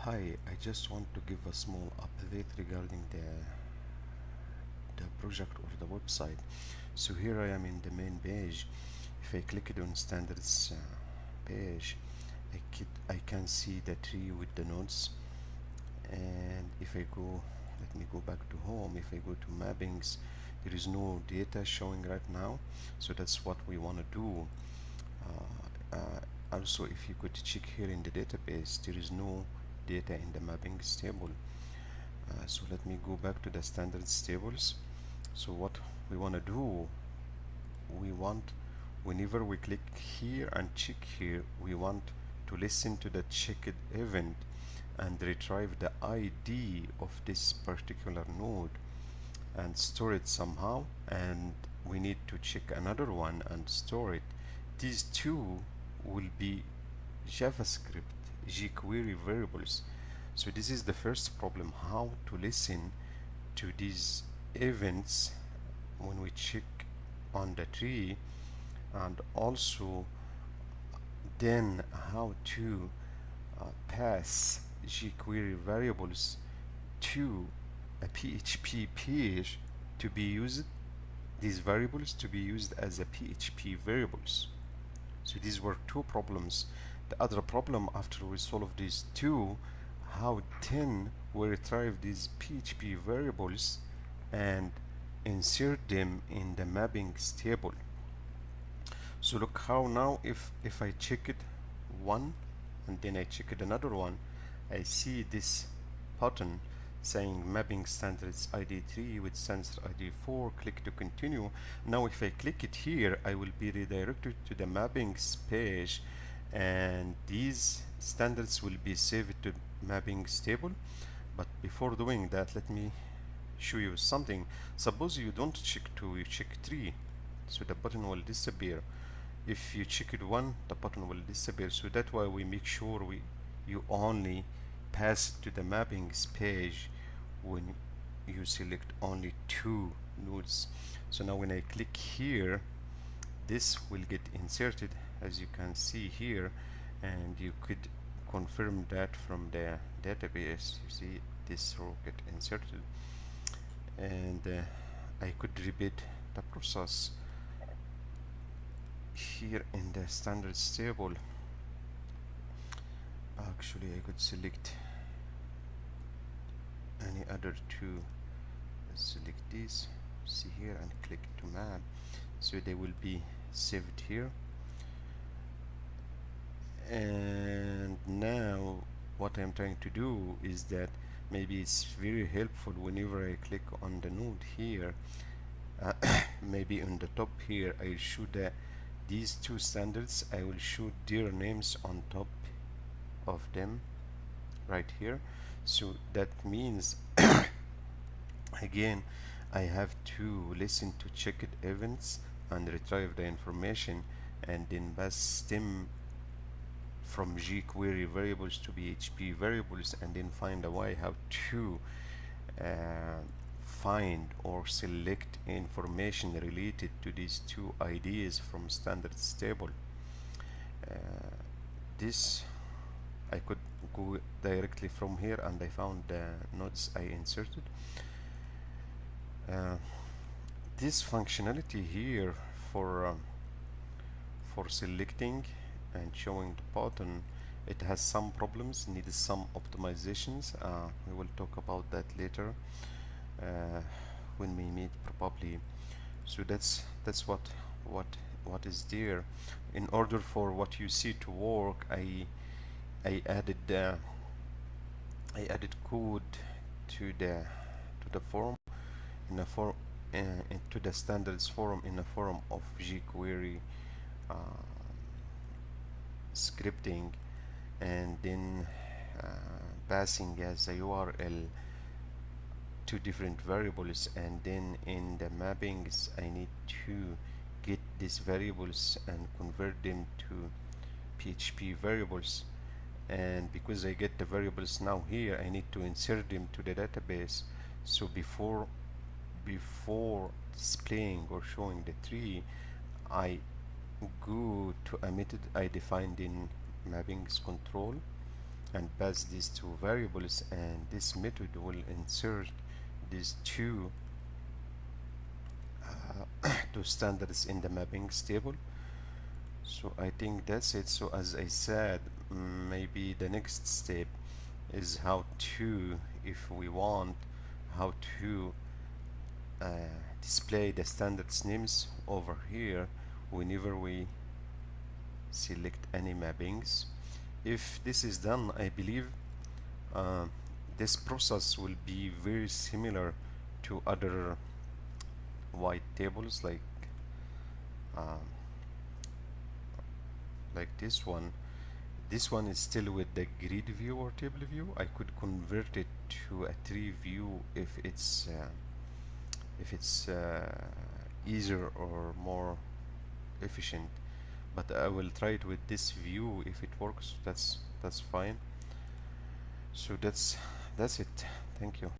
Hi, I just want to give a small update regarding the project or the website. So here I am in the main page. If I click it on standards page, I can see the tree with the nodes. And if I go, let me go back to home. If I go to mappings, there is no data showing right now. So that's what we want to do. Also, if you could check here in the database, there is no data in the mappings table. So let me go back to the standards tables. So what we want to do, we want, whenever we click here and check here, we want to listen to the checked event and retrieve the ID of this particular node and store it somehow, and we need to check another one and store it. These two will be JavaScript jQuery variables. So this is the first problem, how to listen to these events when we check on the tree, and also then how to pass jQuery variables to a PHP page to be used, these variables to be used as a PHP variables. So these were two problems. The other problem, after we solve these two, how then we retrieve these PHP variables and insert them in the mappings table. So look how now if I check it one and then I check it another one, I see this button saying mapping standards ID 3 with standards ID 4, click to continue. Now if I click it here, I will be redirected to the mappings page, and these standards will be saved to mappings table. But before doing that, let me show you something. Suppose you don't check 2, you check 3, so the button will disappear. If you check it 1, the button will disappear. So that's why we make sure you only pass it to the mappings page when you select only 2 nodes. So now when I click here, this will get inserted, as you can see here, and you could confirm that from the database. You see this row get inserted, and I could repeat the process here in the standards table. Actually, I could select any other two. Let's select this, see here, and click to map, so they will be saved here. And now what I'm trying to do is that maybe it's very helpful whenever I click on the node here, maybe on the top here I'll show these two standards, I will show their names on top of them right here. So that means again I have to listen to checked events and retrieve the information, and then pass them from jQuery variables to PHP variables, and then find a way how to uh, find or select information related to these two IDs from standards table. Uh, this I could go directly from here, and I found the nodes I inserted. Uh, this functionality here for selecting and showing the button, it has some problems, needs some optimizations. We will talk about that later uh, when we meet probably. So that's what is there. In order for what you see to work, I added code to the forum, in a form into the standards forum, in a form of jQuery uh, scripting, and then uh, passing as a URL two different variables, and then in the mappings I need to get these variables and convert them to PHP variables. And because I get the variables now here, I need to insert them to the database. So before displaying or showing the tree, I go to a method I defined in mappings control, and pass these two variables, and this method will insert these two two standards in the mappings table. So I think that's it. So as I said, maybe the next step is how to, if we want, how to uh, display the standards names over here whenever we select any mappings. If this is done, I believe uh, this process will be very similar to other white tables um, like this one. This one is still with the grid view or table view. I could convert it to a tree view if it's easier or more efficient. But I will try it with this view. If it works, that's fine. So that's it. Thank you.